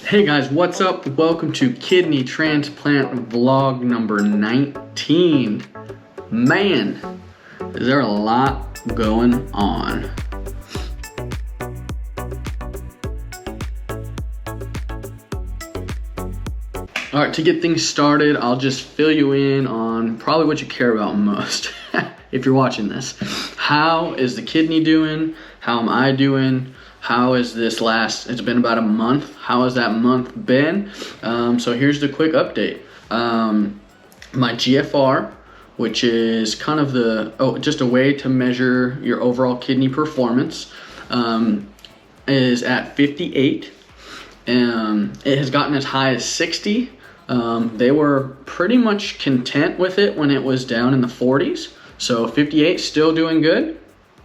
Hey guys, what's up? Welcome to Kidney Transplant vlog number 19. Man, is there a lot going on. All right, to get things started, I'll just fill you in on probably what you care about most if you're watching this. How is the kidney doing? How am I doing? How is this it's been about a month. How has that month been? So here's the quick update. My GFR, which is kind of just a way to measure your overall kidney performance, is at 58. It has gotten as high as 60. They were pretty much content with it when it was down in the 40s. So 58, still doing good,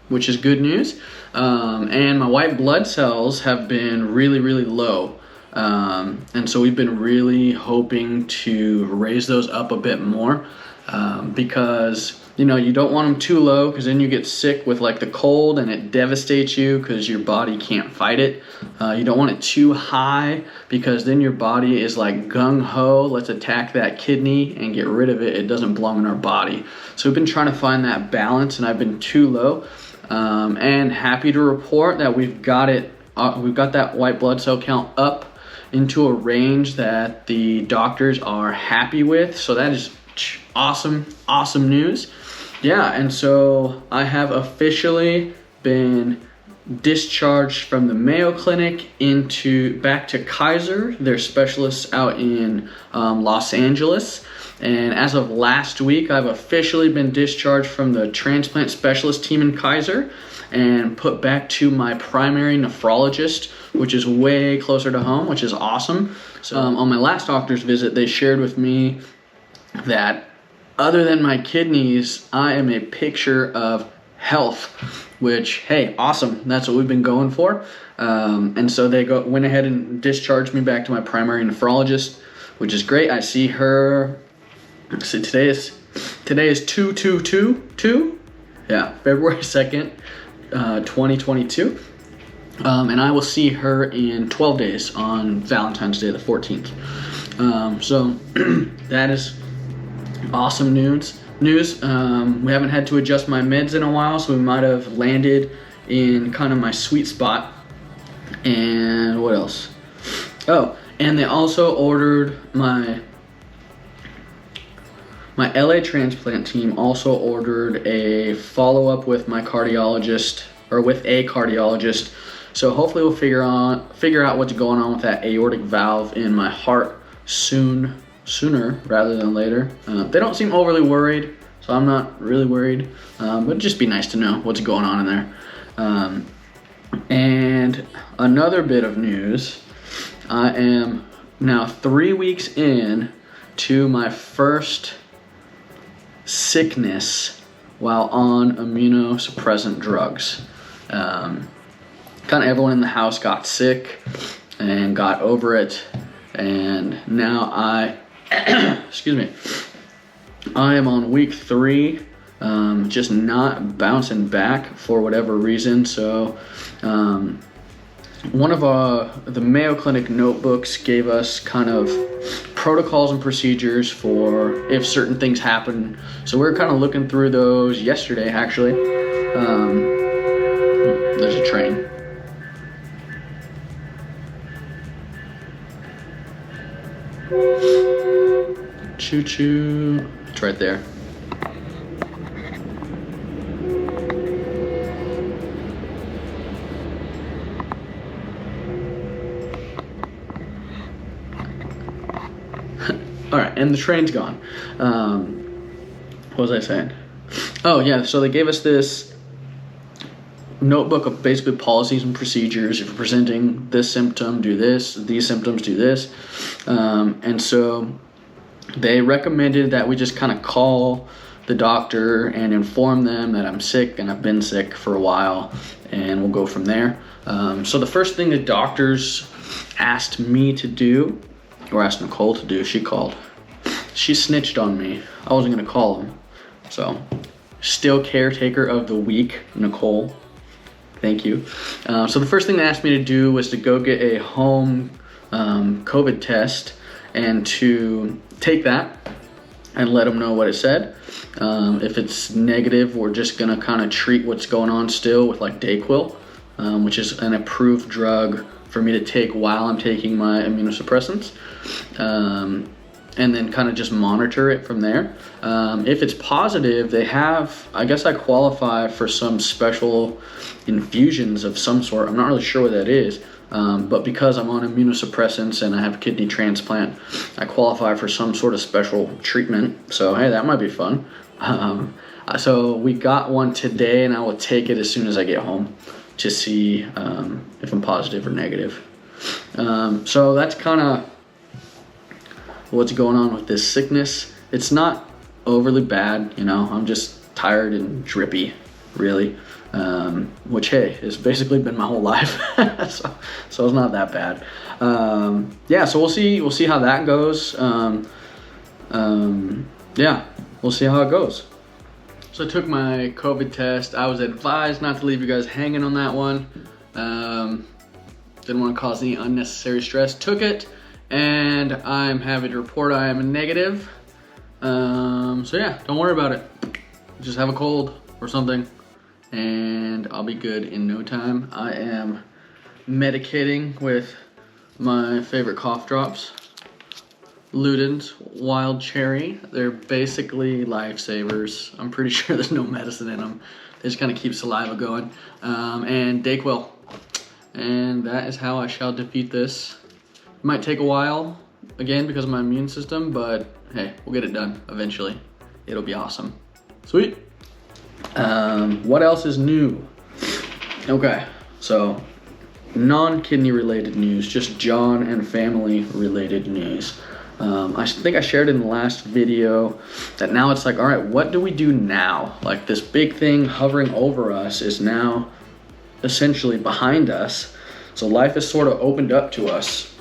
which is good news. And my white blood cells have been really, really low. And so we've been really hoping to raise those up a bit more, because you don't want them too low, because then you get sick with like the cold and it devastates you because your body can't fight it. You don't want it too high, because then your body is like gung-ho, let's attack that kidney and get rid of it. It doesn't belong in our body. So we've been trying to find that balance, and I've been too low. And happy to report that we've got that white blood cell count up into a range that the doctors are happy with. So that is awesome news. Yeah, and so I have officially been discharged from the Mayo Clinic back to Kaiser, their specialists out in Los Angeles. And as of last week, I've officially been discharged from the transplant specialist team in Kaiser and put back to my primary nephrologist, which is way closer to home, which is awesome. So on my last doctor's visit, they shared with me that other than my kidneys, I am a picture of health, which, hey, awesome. That's what we've been going for. And so they went ahead and discharged me back to my primary nephrologist, which is great. I see her. So today is 2/2/2. Yeah, February 2nd, 2022. And I will see her in 12 days on Valentine's Day, the 14th. So that is awesome news. We haven't had to adjust my meds in a while, so we might have landed in kind of my sweet spot. And what else? Oh, and they also ordered my LA transplant team also ordered a follow-up with my cardiologist, or with a cardiologist. So hopefully we'll figure out what's going on with that aortic valve in my heart sooner rather than later. They don't seem overly worried, so I'm not really worried. But it'd just be nice to know what's going on in there. And another bit of news, I am now 3 weeks in to my first sickness while on immunosuppressant drugs. Kind of everyone in the house got sick and got over it, and now excuse me, I am on week 3, just not bouncing back for whatever reason. So one of the Mayo Clinic notebooks gave us kind of protocols and procedures for if certain things happen. So we're kind of looking through those yesterday, actually. There's a train. Choo choo. It's right there. All right, and the train's gone. What was I saying? Oh yeah, so they gave us this notebook of basically policies and procedures. If you're presenting this symptom, do this. These symptoms, do this. And so they recommended that we just kind of call the doctor and inform them that I'm sick and I've been sick for a while, and we'll go from there. So the first thing the doctors asked me to do, or asked Nicole to do, she called. She snitched on me. I wasn't going to call them. So, still caretaker of the week, Nicole. Thank you. So the first thing they asked me to do was to go get a home COVID test and to take that and let them know what it said. If it's negative, we're just gonna kind of treat what's going on still with like Dayquil, which is an approved drug for me to take while I'm taking my immunosuppressants. And then kind of just monitor it from there. If it's positive, they have, I guess I qualify for some special infusions of some sort. I'm not really sure what that is, but because I'm on immunosuppressants and I have kidney transplant, I qualify for some sort of special treatment. So hey, that might be fun. So we got one today, and I will take it as soon as I get home to see if I'm positive or negative. So that's kind of what's going on with this sickness. It's not overly bad, you know, I'm just tired and drippy, really, which, hey, has basically been my whole life. so it's not that bad. Yeah, so we'll see how that goes. Yeah, we'll see how it goes. So I took my COVID test. I was advised not to leave you guys hanging on that one. Didn't want to cause any unnecessary stress. Took it, and I'm happy to report I am negative. So yeah, don't worry about it. Just have a cold or something, and I'll be good in no time. I am medicating with my favorite cough drops, Luden's Wild Cherry. They're basically lifesavers. I'm pretty sure there's no medicine in them. They just kind of keep saliva going. And Dayquil. And that is how I shall defeat this. It might take a while, again, because of my immune system, but hey, we'll get it done eventually. It'll be awesome. Sweet. What else is new? Okay, so non-kidney related news, just John and family related news. I think I shared in the last video that now it's like, all right, what do we do now? Like, this big thing hovering over us is now essentially behind us. So life is sort of opened up to us.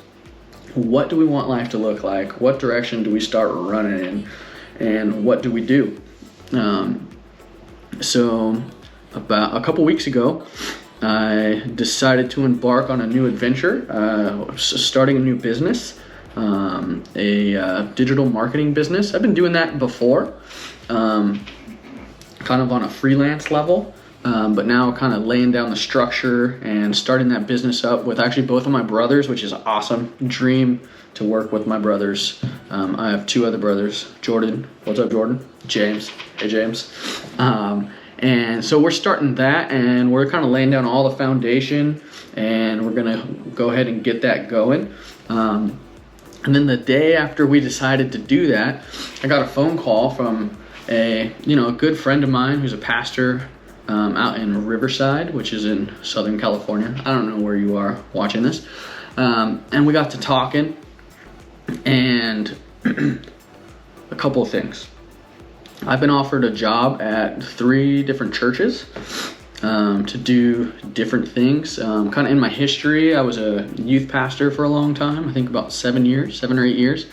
What do we want life to look like? What direction do we start running in? And what do we do? So about a couple weeks ago, I decided to embark on a new adventure, starting a new business, a digital marketing business. I've been doing that before, kind of on a freelance level, but now kind of laying down the structure and starting that business up with actually both of my brothers, which is awesome. Dream to work with my brothers. I have two other brothers, Jordan. What's up, Jordan? James. Hey, James. And so we're starting that, and we're kind of laying down all the foundation, and we're gonna go ahead and get that going. And then the day after we decided to do that, I got a phone call from a good friend of mine who's a pastor out in Riverside, which is in Southern California. I don't know where you are watching this. And we got to talking, and a couple of things. I've been offered a job at 3 different churches to do different things. Kind of in my history, I was a youth pastor for a long time, I think about 7 or 8 years.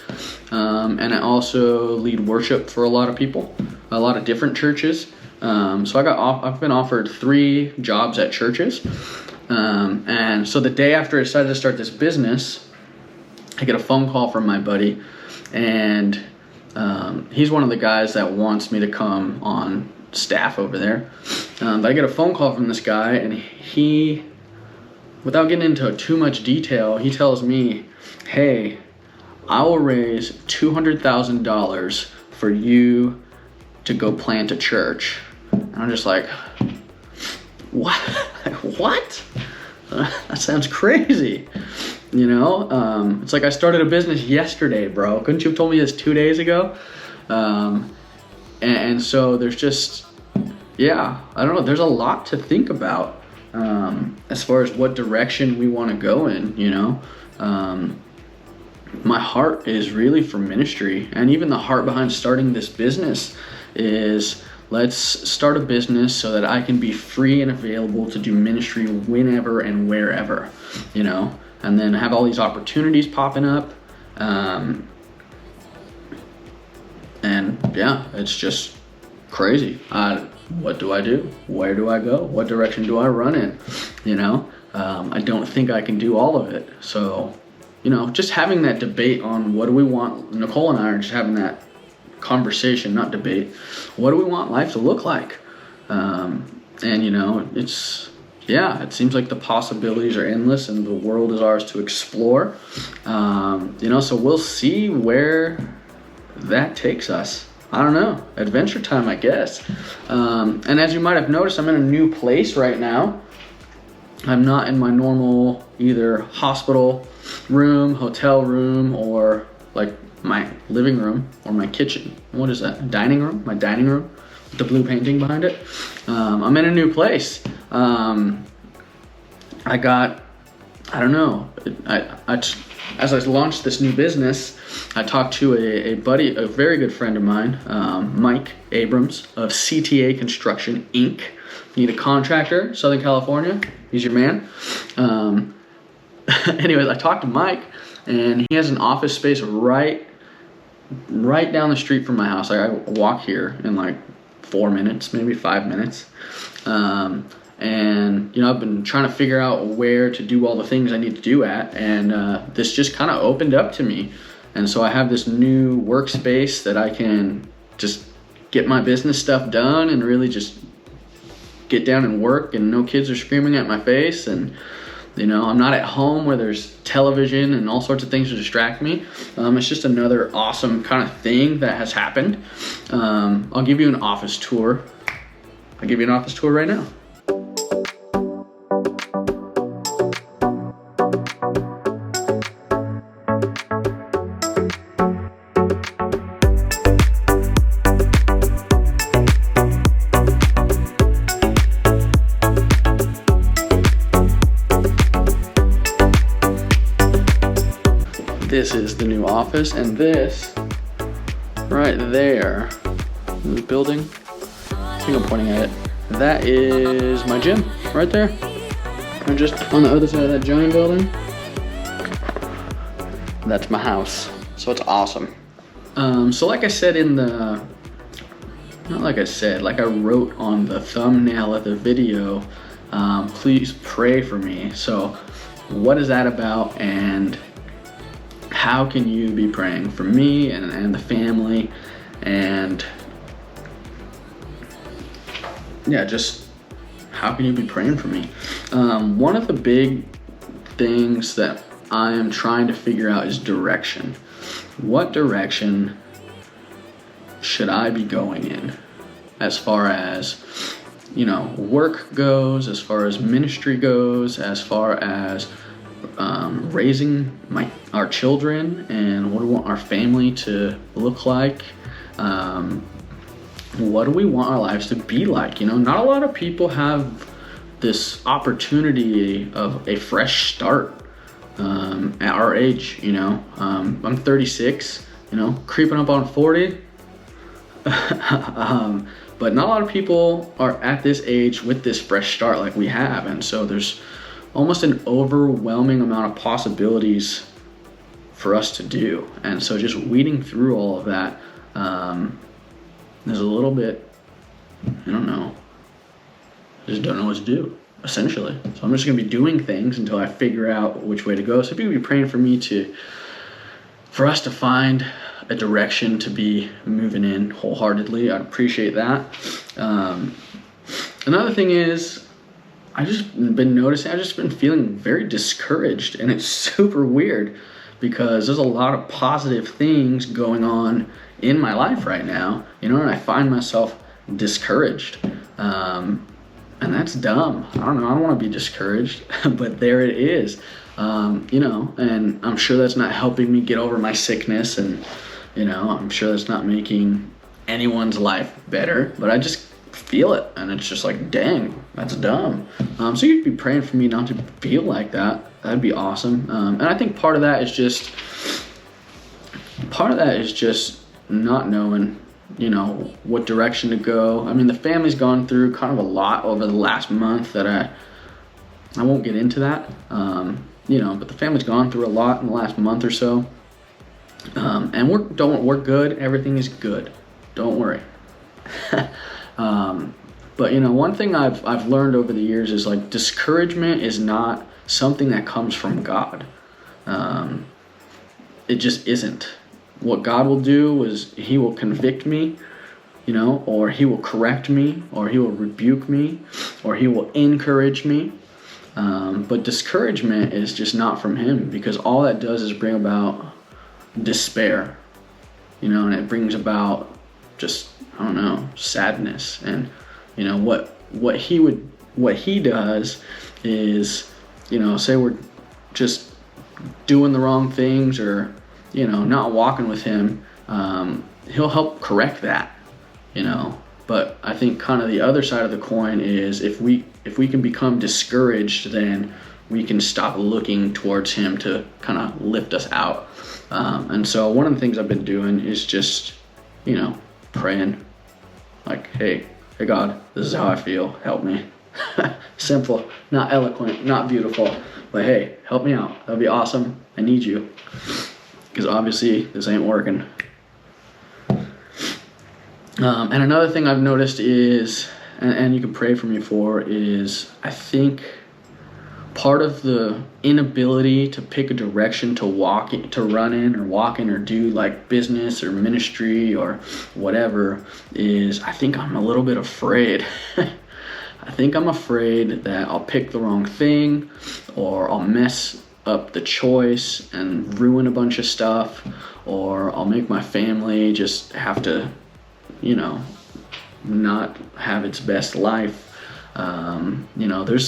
And I also lead worship for a lot of people, a lot of different churches. So I've been offered 3 jobs at churches. And so the day after I decided to start this business, I get a phone call from my buddy, and he's one of the guys that wants me to come on staff over there. But I get a phone call from this guy, and he, without getting into too much detail, he tells me, hey, I will raise $200,000 for you to go plant a church. And I'm just like, what? What? That sounds crazy. It's like I started a business yesterday, bro. Couldn't you have told me this 2 days ago? And so there's just, I don't know. There's a lot to think about as far as what direction we want to go in, My heart is really for ministry, and even the heart behind starting this business is, let's start a business so that I can be free and available to do ministry whenever and wherever, and then have all these opportunities popping up. It's just crazy. What do I do? Where do I go? What direction do I run in? I don't think I can do all of it. So, just having that debate on what do we want. Nicole and I are just having that conversation, not debate. What do we want life to look like? And it seems like the possibilities are endless and the world is ours to explore. So we'll see where that takes us. I don't know. Adventure time, I guess. And as you might have noticed, I'm in a new place right now. I'm not in my normal either hospital room, hotel room, or like my living room or my kitchen. What is that? Dining room? My dining room with the blue painting behind it. I'm in a new place. As I launched this new business, I talked to a buddy, a very good friend of mine, Mike Abrams of CTA Construction, Inc. Need a contractor, Southern California. He's your man. Anyways, I talked to Mike, and he has an office space right down the street from my house. I walk here in like 4 minutes, maybe 5 minutes. I've been trying to figure out where to do all the things I need to do at, and this just kind of opened up to me. And so I have this new workspace that I can just get my business stuff done and really just get down and work, and no kids are screaming at my face, and I'm not at home where there's television and all sorts of things to distract me. It's just another awesome kind of thing that has happened. I'll give you an office tour. I'll give you an office tour right now. This is the new office, and this right there, the building, I think I'm pointing at it, that is my gym right there. And just on the other side of that giant building, that's my house. So it's awesome. So like I said like I wrote on the thumbnail of the video, please pray for me. So what is that about, and how can you be praying for me and the family? And just how can you be praying for me? One of the big things that I am trying to figure out is direction. What direction should I be going in as far as work goes, as far as ministry goes, as far as raising our children, and what do we want our family to look like? What do we want our lives to be like? Not a lot of people have this opportunity of a fresh start at our age. I'm 36, creeping up on 40. But not a lot of people are at this age with this fresh start like we have, and so there's almost an overwhelming amount of possibilities for us to do. And so just weeding through all of that, there's a little bit, I don't know, I just don't know what to do, essentially. So I'm just gonna be doing things until I figure out which way to go. So if you would be praying for me for us to find a direction to be moving in wholeheartedly, I'd appreciate that. Another thing is, I've just been feeling very discouraged, and it's super weird because there's a lot of positive things going on in my life right now, and I find myself discouraged. And that's dumb. I don't want to be discouraged, but there it is. And I'm sure that's not helping me get over my sickness, and, I'm sure that's not making anyone's life better, but I just feel it, and it's just like, dang, that's dumb. So you'd be praying for me not to feel like that. That'd be awesome. And I think part of that is just not knowing, what direction to go. I mean, the family's gone through kind of a lot over the last month that I won't get into that, but the family's gone through a lot in the last month or so. And we're good. Everything is good. Don't worry. But one thing I've learned over the years is, like, discouragement is not something that comes from God. it just isn't. What God will do is he will convict me, or he will correct me, or he will rebuke me, or he will encourage me. But discouragement is just not from him, because all that does is bring about despair, and it brings about just, sadness. And, what he does is, say we're just doing the wrong things, or, not walking with him, he'll help correct that, But I think kind of the other side of the coin is if we can become discouraged, then we can stop looking towards him to kind of lift us out. And so one of the things I've been doing is just, praying like, hey God, this is how I feel. Help me. Simple, not eloquent, not beautiful, but hey, help me out. That'd be awesome. I need you, because obviously this ain't working. And another thing I've noticed is, and you can pray for me for, is I think part of the inability to pick a direction to run in or walk in or do like business or ministry or whatever is I think I'm a little bit afraid. I think I'm afraid that I'll pick the wrong thing, or I'll mess up the choice and ruin a bunch of stuff, or I'll make my family just have to, not have its best life. There's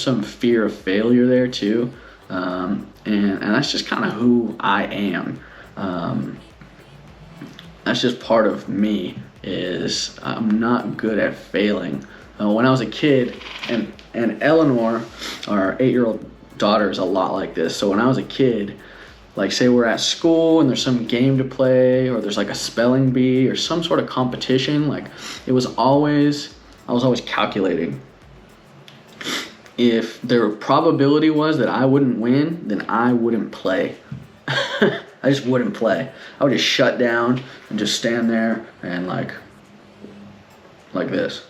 some fear of failure there too, and that's just kind of who I am. That's just part of me, is I'm not good at failing. When I was a kid, and Eleanor, our 8-year-old daughter, is a lot like this. So when I was a kid, like say we're at school and there's some game to play, or there's like a spelling bee or some sort of competition, like I was always calculating. If the probability was that I wouldn't win, then I wouldn't play. I just wouldn't play. I would just shut down and just stand there and like this.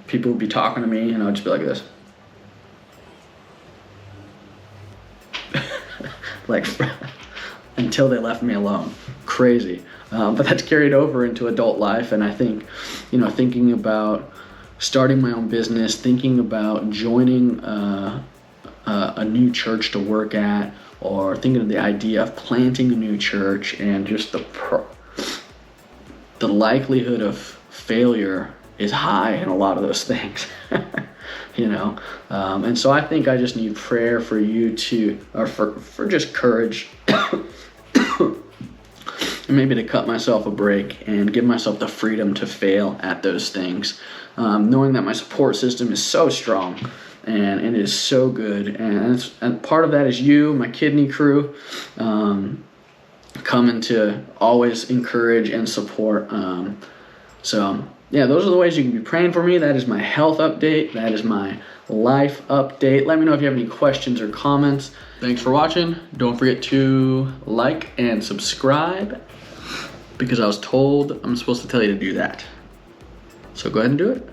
People would be talking to me and I would just be like this. Like until they left me alone. Crazy. But that's carried over into adult life, and I think, thinking about starting my own business, thinking about joining a new church to work at, or thinking of the idea of planting a new church, and just the likelihood of failure is high in a lot of those things. And so I think I just need prayer for you or for just courage, and maybe to cut myself a break and give myself the freedom to fail at those things, knowing that my support system is so strong and it is so good, and part of that is you, my kidney crew, coming to always encourage and support. So yeah, those are the ways you can be praying for me. That is my health update. That is my life update. Let me know if you have any questions or comments. Thanks for watching. Don't forget to like and subscribe, because I was told I'm supposed to tell you to do that. So go ahead and do it.